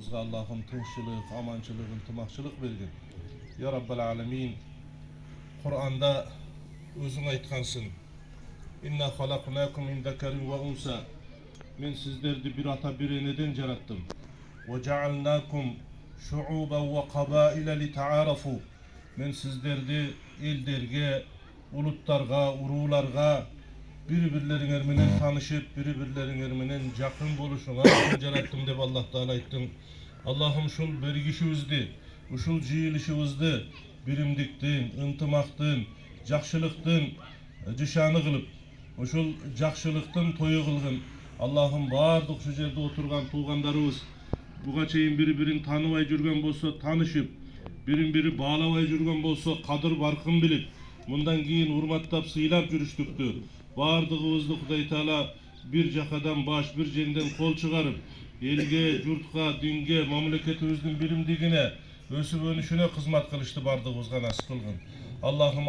Ellerimizge Allah'ım tinççilik, amançılık, intimakçılık bergin. Ya Rabbel Alemin. Kur'an'da özün aytkansın. İnna halaknakum min zekarin ve unsa. Men sizlerdi bir ata bir eneden jarattım. Ve cealnakum şuuben ve kabaile li ta'arafu. Men sizlerdi elderge, ulutlarga, urularga birbirleriňer menen tanışıp, birbirleriňer menen jakyn boluşuňa jarattım dep Allah Taala aýtdy. Allah'ım şul bergişibizdi, uşul jyýylışybızdy birimdikden, yntymakdan, jakşylykdan jyşany kılıp, uşul jakşylykdan toýu kılgyn. Allah'ım bardyk şu jerde oturgan tuğandarybız buga çeyin bir-birin tanybay jürgen bolsa tanışıp, birin-biri bağlabay jürgen bolsa kadyr barkyn bilip, mundan keyin urmattap syýlap jürüşdükdi. Bardygybızdy Hudaý Taala bir jakadan baş, bir jenden kol çıgarıp, elge, jurtga, dinge, mamleketimizdin birimdigine, ösüp önüşüne hizmet kılıştı bardygybızga nasip kılgın. Allah'ım